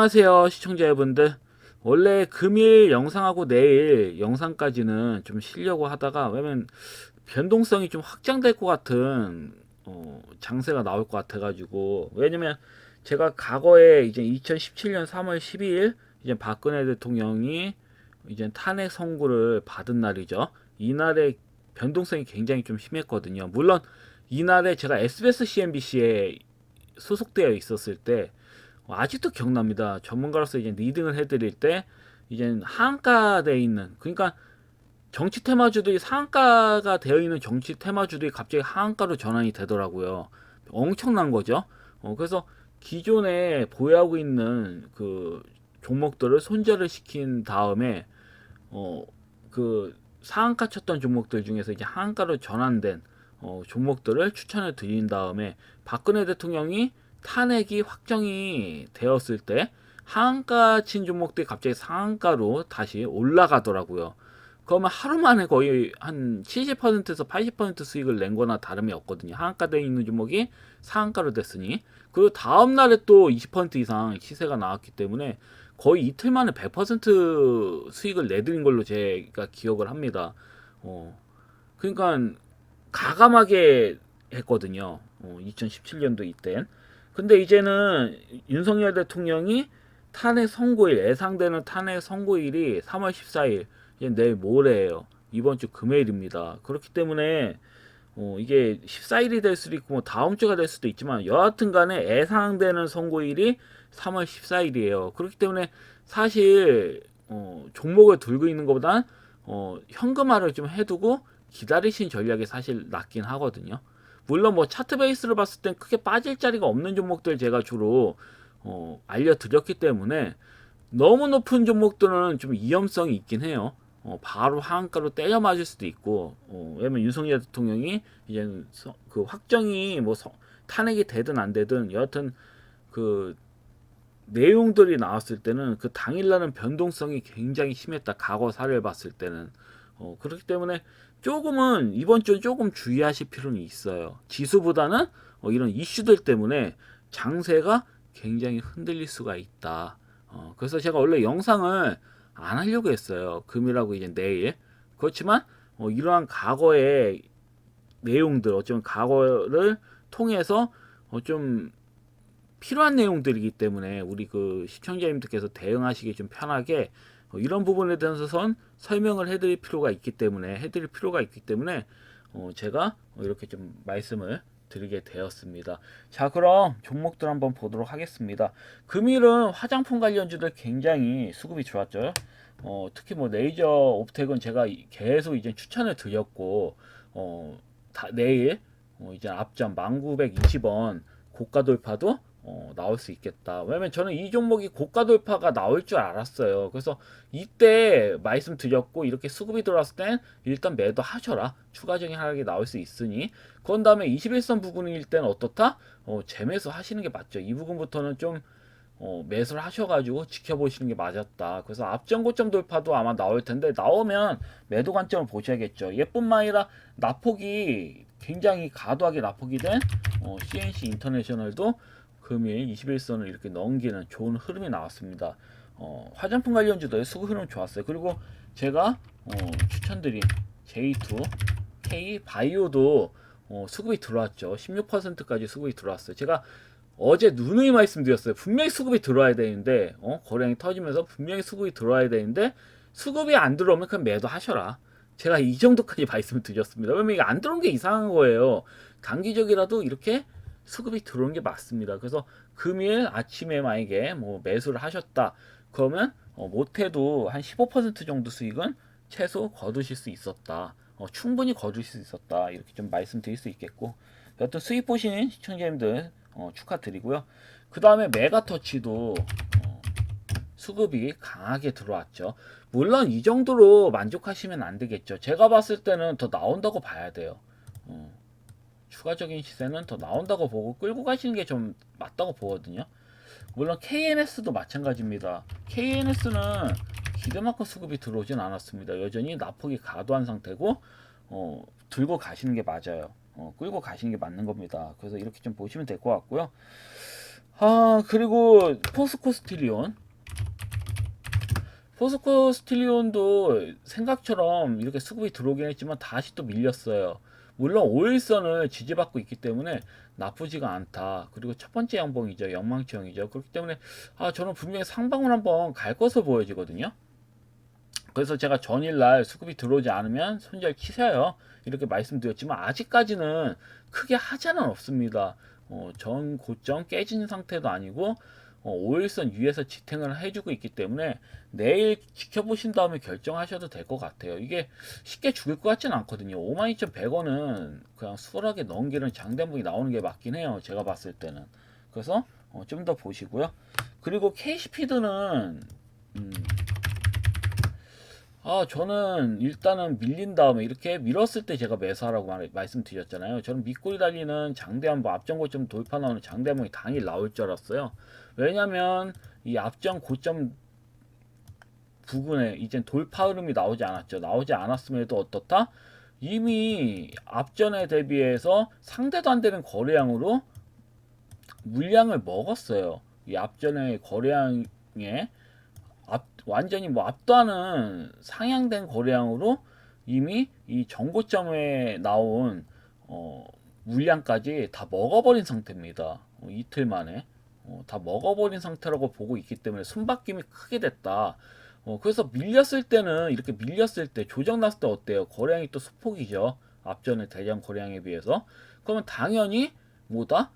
안녕하세요 시청자 여러분들. 원래 금일 영상하고 내일 영상까지는 좀 쉬려고 하다가, 왜냐면 변동성이 좀 확장될 것 같은 장세가 나올 것 같아 가지고. 왜냐면 제가 과거에 이제 2017년 3월 12일 이제 박근혜 대통령이 이제 탄핵 선고를 받은 날이죠. 이날의 변동성이 굉장히 좀 심했거든요. 물론 이날에 제가 SBS CNBC에 소속되어 있었을 때 아직도 기억납니다. 전문가로서 이제 리딩을 해드릴 때 이제 하한가돼 있는, 그러니까 정치 테마주들이 상한가가 되어 있는 정치 테마주들이 갑자기 하한가로 전환이 되더라고요. 엄청난 거죠. 그래서 기존에 보유하고 있는 그 종목들을 손절을 시킨 다음에 그 상한가 쳤던 종목들 중에서 이제 하한가로 전환된 종목들을 추천을 드린 다음에, 박근혜 대통령이 탄핵이 확정이 되었을 때 하한가 친 종목들이 갑자기 상한가로 다시 올라가더라고요. 그러면 하루 만에 거의 한 70%에서 80% 수익을 낸 거나 다름이 없거든요. 하한가되어 있는 종목이 상한가로 됐으니. 그리고 다음날에 또 20% 이상 시세가 나왔기 때문에 거의 이틀 만에 100% 수익을 내드린 걸로 제가 기억을 합니다. 그러니까 가감하게 했거든요. 2017년도 이땐. 근데 이제는 윤석열 대통령이 탄핵 선고일, 예상되는 탄핵 선고일이 3월 14일, 이제 내일 모레예요. 이번 주 금요일입니다. 그렇기 때문에 이게 14일이 될 수도 있고 뭐 다음 주가 될 수도 있지만, 여하튼 간에 예상되는 선고일이 3월 14일이에요. 그렇기 때문에 사실 종목을 들고 있는 것보단 현금화를 좀 해두고 기다리신 전략이 사실 낫긴 하거든요. 물론 뭐 차트 베이스를 봤을 땐 크게 빠질 자리가 없는 종목들 제가 주로 알려드렸기 때문에, 너무 높은 종목들은 좀 위험성이 있긴 해요. 바로 하한가로 때려 맞을 수도 있고, 왜냐면 윤석열 대통령이 이제 그 확정이 뭐 탄핵이 되든 안 되든 여하튼 그 내용들이 나왔을 때는 그 당일날은 변동성이 굉장히 심했다. 과거 사례를 봤을 때는. 그렇기 때문에 조금은 이번 주는 조금 주의하실 필요는 있어요. 지수보다는 이런 이슈들 때문에 장세가 굉장히 흔들릴 수가 있다. 그래서 제가 원래 영상을 안 하려고 했어요. 금일하고 이제 내일. 그렇지만 이러한 과거의 내용들, 어쩌면 과거를 통해서 좀 필요한 내용들이기 때문에 우리 그 시청자님들께서 대응하시기 좀 편하게 이런 부분에 대해서선 설명을 해드릴 필요가 있기 때문에 제가 이렇게 좀 말씀을 드리게 되었습니다. 자, 그럼 종목들 한번 보도록 하겠습니다. 금일은 화장품 관련주들 굉장히 수급이 좋았죠. 특히 뭐 레이저 옵텍은 제가 계속 이제 추천을 드렸고, 내일 이제 앞전 1920원 고가 돌파도 나올 수 있겠다. 왜냐면 저는 이 종목이 고가 돌파가 나올 줄 알았어요. 그래서 이때 말씀드렸고, 이렇게 수급이 들어왔을 땐 일단 매도 하셔라. 추가적인 하락이 나올 수 있으니. 그런 다음에 21선 부분일 땐 어떻다? 재매수 하시는 게 맞죠. 이 부분부터는 좀 매수를 하셔가지고 지켜보시는 게 맞았다. 그래서 앞전 고점 돌파도 아마 나올 텐데, 나오면 매도 관점을 보셔야겠죠. 예뿐만 아니라 나폭이 굉장히 과도하게 나폭이 된 CNC 인터내셔널도 금일 21선을 이렇게 넘기는 좋은 흐름이 나왔습니다. 화장품 관련주도 수급 흐름 좋았어요. 그리고 제가 추천드린 J2, K 바이오도 수급이 들어왔죠. 16%까지 수급이 들어왔어요. 제가 어제 누누이 말씀드렸어요. 분명히 수급이 들어와야 되는데, 거래량이 터지면서 분명히 수급이 들어와야 되는데, 수급이 안 들어오면 그냥 매도하셔라. 제가 이 정도까지 말씀을 드렸습니다. 왜냐면 이게 안 들어온 게 이상한 거예요. 단기적이라도 이렇게 수급이 들어오는 게 맞습니다. 그래서 금일 아침에 만약에 뭐 매수를 하셨다. 그러면 못해도 한 15% 정도 수익은 최소 거두실 수 있었다. 충분히 거두실 수 있었다. 이렇게 좀 말씀드릴 수 있겠고, 여튼 수익 보시는 시청자님들 축하드리고요. 그 다음에 메가터치도 수급이 강하게 들어왔죠. 물론 이 정도로 만족하시면 안 되겠죠. 제가 봤을 때는 더 나온다고 봐야 돼요. 추가적인 시세는 더 나온다고 보고 끌고 가시는 게 좀 맞다고 보거든요. 물론 KNS도 마찬가지입니다. KNS는 기대만큼 수급이 들어오진 않았습니다. 여전히 나폭이 과도한 상태고 들고 가시는 게 맞아요. 끌고 가시는 게 맞는 겁니다. 그래서 이렇게 좀 보시면 될 것 같고요. 그리고 포스코 스틸리온도 생각처럼 이렇게 수급이 들어오긴 했지만 다시 또 밀렸어요. 물론 오일선을 지지받고 있기 때문에 나쁘지가 않다. 그리고 첫 번째 양봉이죠. 영망치형이죠. 그렇기 때문에 저는 분명히 상방을 한번 갈 것으로 보여지거든요. 그래서 제가 전일날 수급이 들어오지 않으면 손절 치세요. 이렇게 말씀드렸지만 아직까지는 크게 하자는 없습니다. 전 고점 깨진 상태도 아니고 5일선 위에서 지탱을 해주고 있기 때문에 내일 지켜보신 다음에 결정하셔도 될 것 같아요. 이게 쉽게 죽을 것 같지는 않거든요. 52,100원은 그냥 수월하게 넘기는 장대목이 나오는 게 맞긴 해요. 제가 봤을 때는. 그래서 좀 더 보시고요. 그리고 KC피드는 저는 일단은 밀린 다음에 이렇게 밀었을 때 제가 매수하라고 말씀드렸잖아요. 저는 밑꼬리 달리는 장대 한번 앞전 고점 돌파 나오는 장대 한번이 당일 나올 줄 알았어요. 왜냐면 이 앞전 고점 부근에 이젠 돌파 흐름이 나오지 않았죠. 나오지 않았음에도 어떻다? 이미 앞전에 대비해서 상대도 안 되는 거래량으로 물량을 먹었어요. 이 앞전에 거래량에 완전히 뭐 압도하는 상향된 거래량으로 이미 이 정고점에 나온 물량까지 다 먹어버린 상태입니다. 이틀 만에 다 먹어버린 상태라고 보고 있기 때문에 숨바뀜이 크게 됐다. 그래서 밀렸을 때는 이렇게 밀렸을 때 조정 났을 때 어때요? 거래량이 또 수폭이죠. 앞전에 대량 거래량에 비해서. 그러면 당연히 뭐다?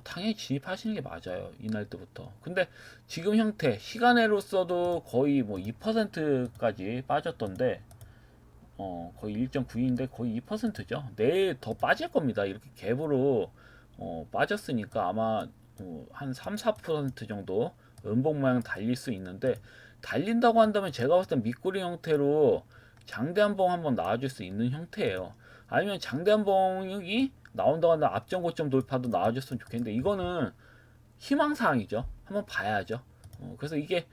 당연히 진입하시는 게 맞아요. 이날 때부터. 근데 지금 형태 시간으로서도 거의 뭐 2%까지 빠졌던데 거의 1.9인데 거의 2%죠. 내일 더 빠질 겁니다. 이렇게 갭으로 빠졌으니까 아마 한 3, 4% 정도 음봉 모양 달릴 수 있는데 달린다고 한다면 제가 봤을 땐 밑꼬리 형태로 장대 한봉 한번 나와줄 수 있는 형태예요. 아니면 장대 한봉이 나온다고 한다면 앞전 고점 돌파도 나와줬으면 좋겠는데 이거는 희망사항이죠. 한번 봐야죠. 그래서 이게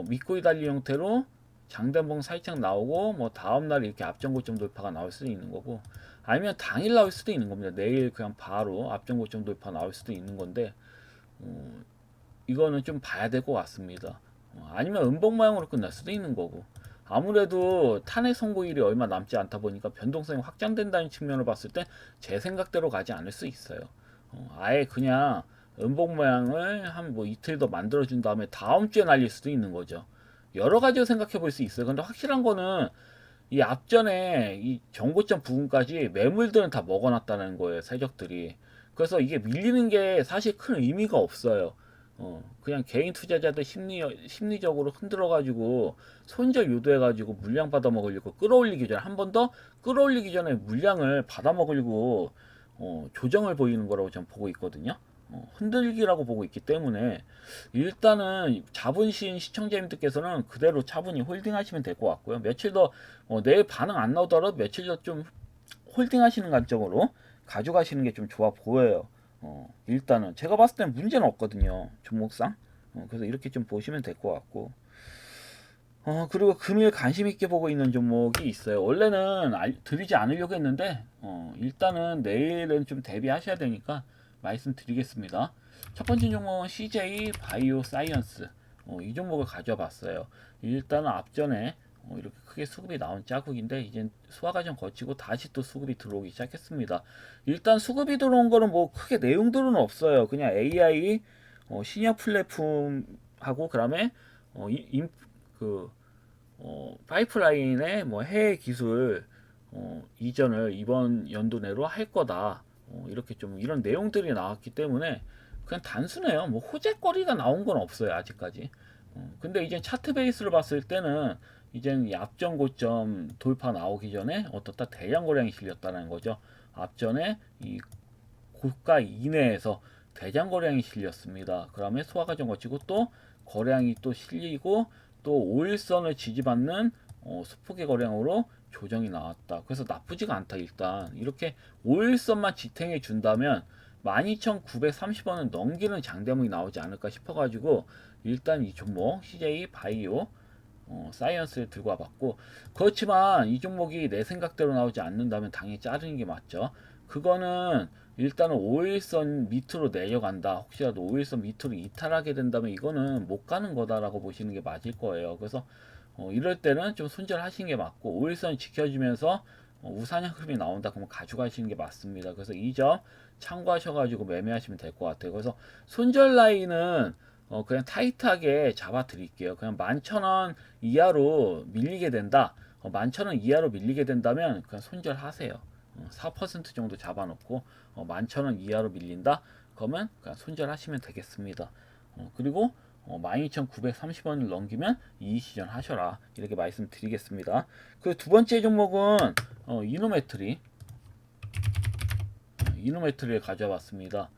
밑꼬리 달리 형태로 장단봉 살짝 나오고 뭐 다음날 이렇게 앞전 고점 돌파가 나올 수도 있는 거고 아니면 당일 나올 수도 있는 겁니다. 내일 그냥 바로 앞전 고점 돌파 나올 수도 있는 건데 이거는 좀 봐야 될 것 같습니다. 아니면 음봉 모양으로 끝날 수도 있는 거고 아무래도 탄핵 선고일이 얼마 남지 않다 보니까 변동성이 확장된다는 측면을 봤을 때 제 생각대로 가지 않을 수 있어요. 아예 그냥 음봉 모양을 한 뭐 이틀 더 만들어준 다음에 다음 주에 날릴 수도 있는 거죠. 여러 가지로 생각해 볼 수 있어요. 근데 확실한 거는 이 앞전에 이 정고점 부분까지 매물들은 다 먹어놨다는 거예요. 세력들이. 그래서 이게 밀리는 게 사실 큰 의미가 없어요. 그냥 개인 투자자들 심리적으로 흔들어가지고 손절 유도해가지고 물량 받아먹으려고 끌어올리기 전에 한 번 더 끌어올리기 전에 물량을 받아먹으려고 조정을 보이는 거라고 저는 보고 있거든요. 흔들기라고 보고 있기 때문에 일단은 자본신 시청자님들께서는 그대로 차분히 홀딩하시면 될 것 같고요. 며칠 더 내일 반응 안 나오더라도 며칠 더 좀 홀딩하시는 관점으로 가져가시는 게 좀 좋아 보여요. 일단은 제가 봤을 때는 문제는 없거든요. 종목상. 그래서 이렇게 좀 보시면 될 것 같고. 그리고 금일 관심 있게 보고 있는 종목이 있어요. 원래는 드리지 않으려고 했는데, 일단은 내일은 좀 대비하셔야 되니까 말씀드리겠습니다. 첫 번째 종목은 CJ 바이오 사이언스. 이 종목을 가져와 봤어요. 일단은 앞전에 이렇게 크게 수급이 나온 자국인데, 이제 수화 과정 거치고 다시 또 수급이 들어오기 시작했습니다. 일단 수급이 들어온 거는 뭐 크게 내용들은 없어요. 그냥 AI, 신약 플랫폼하고, 그 다음에, 그 파이프라인의 뭐 해외 기술 이전을 이번 연도 내로 할 거다. 이렇게 좀 이런 내용들이 나왔기 때문에 그냥 단순해요. 뭐 호재거리가 나온 건 없어요 아직까지. 근데 이제 차트 베이스로 봤을 때는 이젠 앞전 고점 돌파 나오기 전에 어떻다 대량 거래량이 실렸다는 거죠. 앞전에 이 고가 이내에서 대량 거래량이 실렸습니다. 그다음에 소화 과정 거치고 또 거래량이 또 실리고 또 5일선을 지지받는 수폭의 거래량으로 조정이 나왔다. 그래서 나쁘지가 않다. 일단 이렇게 5일선만 지탱해 준다면 12,930원은 넘기는 장대목이 나오지 않을까 싶어가지고 일단 이 종목 CJ 바이오 사이언스를 들고 와봤고 그렇지만 이 종목이 내 생각대로 나오지 않는다면 당연히 자르는 게 맞죠. 그거는 일단은 5일선 밑으로 내려간다. 혹시라도 5일선 밑으로 이탈하게 된다면 이거는 못 가는 거다라고 보시는 게 맞을 거예요. 그래서 이럴 때는 좀 손절하시는 게 맞고 5일선 지켜주면서 우상향 흐름이 나온다 그러면 가져가시는 게 맞습니다. 그래서 이 점 참고하셔가지고 매매하시면 될 것 같아요. 그래서 손절 라인은 그냥 타이트하게 잡아 드릴게요. 그냥 11,000원 이하로 밀리게 된다. 11,000원 이하로 밀리게 된다면 그냥 손절하세요. 4% 정도 잡아놓고 11,000원 이하로 밀린다. 그러면 그냥 손절하시면 되겠습니다. 그리고 12,930원을 넘기면 이의시전 하셔라. 이렇게 말씀드리겠습니다. 그 두 번째 종목은 이노메트리. 이노메트리를 가져왔습니다.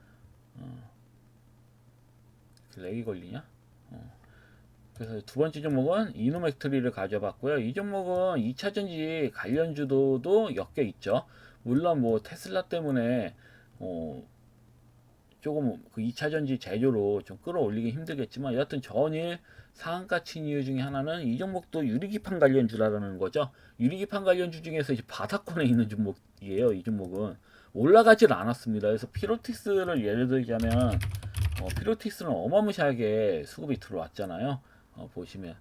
렉이 걸리냐? 그래서 두 번째 종목은 이노메트리를 가져봤고요. 이 종목은 2차전지 관련주도도 엮여 있죠. 물론 뭐 테슬라 때문에 조금 그 2차전지 제조로 좀 끌어올리기 힘들겠지만 여하튼 전일 상한가 친 이유 중에 하나는 이 종목도 유리기판 관련주라는 거죠. 유리기판 관련주 중에서 이제 바닥권에 있는 종목이에요. 이 종목은 올라가질 않았습니다. 그래서 피로티스를 예를 들자면 피로티스는 어마무시하게 수급이 들어왔잖아요. 보시면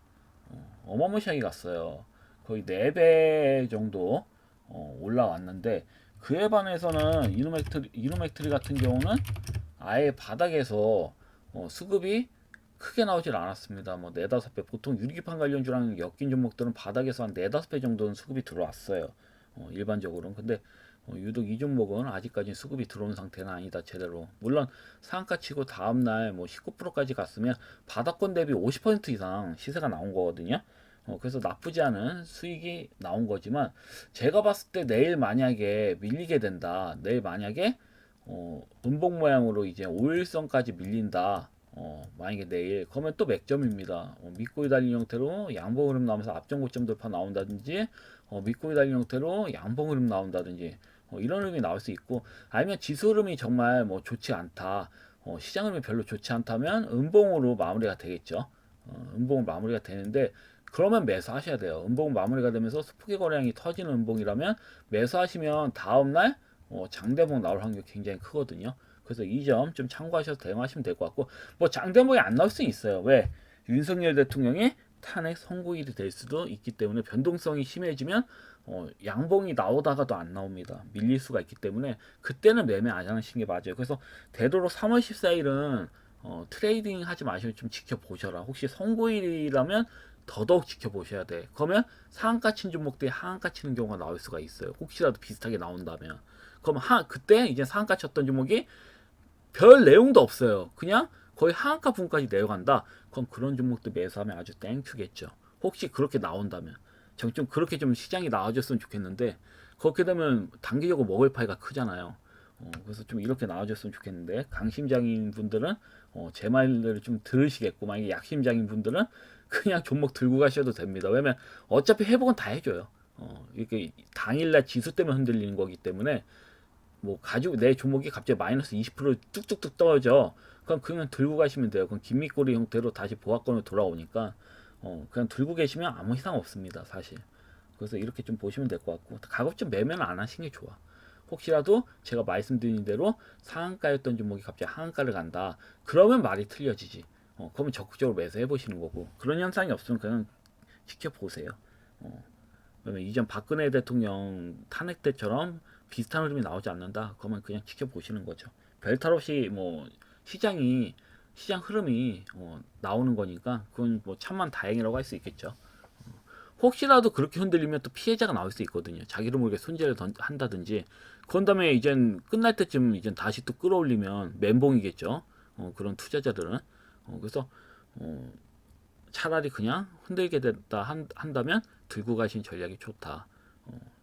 어마무시하게 갔어요. 거의 4배 정도 올라왔는데 그에 반해서는 이노맥트리 같은 경우는 아예 바닥에서 수급이 크게 나오질 않았습니다. 뭐 4, 5배 보통 유리기판 관련주랑 엮인 종목들은 바닥에서 한 4, 5배 정도는 수급이 들어왔어요. 일반적으로는. 근데 유독 이 종목은 아직까지 수급이 들어온 상태는 아니다. 제대로. 물론 상한가 치고 다음날 뭐 19%까지 갔으면 바닥권 대비 50% 이상 시세가 나온 거거든요. 그래서 나쁘지 않은 수익이 나온 거지만 제가 봤을 때 내일 만약에 밀리게 된다. 내일 만약에 음봉 모양으로 이제 5일선까지 밀린다. 만약에 내일 그러면 또 맥점입니다. 밑꼬리 달린 형태로 양봉 흐름 나오면서 앞전 고점 돌파 나온다든지 밑꼬리 달린 형태로 양봉 흐름 나온다든지 이런 흐름이 나올 수 있고 아니면 지수 흐름이 정말 뭐 좋지 않다. 시장 흐름이 별로 좋지 않다면 음봉으로 마무리가 되겠죠. 음봉 마무리가 되는데 그러면 매수하셔야 돼요. 음봉 마무리가 되면서 스포기 거래량이 터지는 음봉이라면 매수하시면 다음날 장대봉 나올 확률이 굉장히 크거든요. 그래서 이 점 좀 참고하셔서 대응하시면 될 것 같고 뭐 장대봉이 안 나올 수 있어요. 왜? 윤석열 대통령이 탄핵 선고일이 될 수도 있기 때문에 변동성이 심해지면 양봉이 나오다가도 안 나옵니다. 밀릴 수가 있기 때문에 그때는 매매 안 하시는 게 맞아요. 그래서 되도록 3월 14일은 트레이딩 하지 마시고 좀 지켜보셔라. 혹시 선고일이라면 더더욱 지켜보셔야 돼. 그러면 상한가 친 종목들이 하한가 치는 경우가 나올 수가 있어요. 혹시라도 비슷하게 나온다면. 그럼 그때 이제 상한가 쳤던 종목이 별 내용도 없어요. 그냥 거의 하한가 부분까지 내려간다. 그럼 그런 종목도 매수하면 아주 땡큐겠죠. 혹시 그렇게 나온다면. 좀 그렇게 좀 시장이 나와줬으면 좋겠는데 그렇게 되면 단기적으로 먹을 파이가 크잖아요. 그래서 좀 이렇게 나와줬으면 좋겠는데 강심장인 분들은 제 말을 좀 들으시겠고 만약에 약심장인 분들은 그냥 종목 들고 가셔도 됩니다. 왜냐면 어차피 회복은 다 해줘요. 이렇게 당일날 지수 때문에 흔들리는 거기 때문에 뭐 가지고 내 종목이 갑자기 마이너스 20% 뚝뚝뚝 떨어져. 그럼 그냥 들고 가시면 돼요. 그럼 긴미꼬리 형태로 다시 보합권으로 돌아오니까 그냥 들고 계시면 아무 이상 없습니다. 사실. 그래서 이렇게 좀 보시면 될 것 같고 가급적 매매는 안 하시는 게 좋아. 혹시라도 제가 말씀드린 대로 상한가였던 종목이 갑자기 하한가를 간다. 그러면 말이 틀려지지. 그러면 적극적으로 매수해 보시는 거고 그런 현상이 없으면 그냥 지켜보세요. 그러면 이전 박근혜 대통령 탄핵 때처럼 비슷한 흐름이 나오지 않는다. 그러면 그냥 지켜보시는 거죠. 별탈 없이 뭐 시장 흐름이 나오는 거니까 그건 뭐 참만 다행이라고 할 수 있겠죠. 혹시라도 그렇게 흔들리면 또 피해자가 나올 수 있거든요. 자기를 모르게 손재를 한다든지. 그런 다음에 이젠 끝날 때쯤 이젠 다시 또 끌어올리면 멘봉이겠죠. 그런 투자자들은. 그래서 차라리 그냥 흔들게 됐다 한다면 들고 가신 전략이 좋다.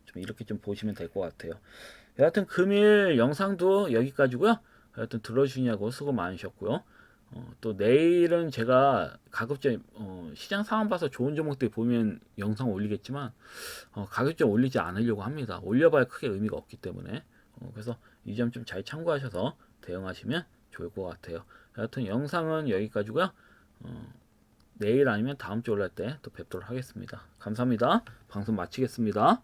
좀 이렇게 좀 보시면 될 것 같아요. 여하튼 금일 영상도 여기까지고요. 여하튼 들어주시냐고 수고 많으셨고요. 또 내일은 제가 가급적 시장 상황 봐서 좋은 종목들 보면 영상 올리겠지만 가급적 올리지 않으려고 합니다. 올려봐야 크게 의미가 없기 때문에 그래서 이 점 좀 잘 참고하셔서 대응하시면 좋을 것 같아요. 여하튼 영상은 여기까지고요. 내일 아니면 다음 주 올라올 때 또 뵙도록 하겠습니다. 감사합니다. 방송 마치겠습니다.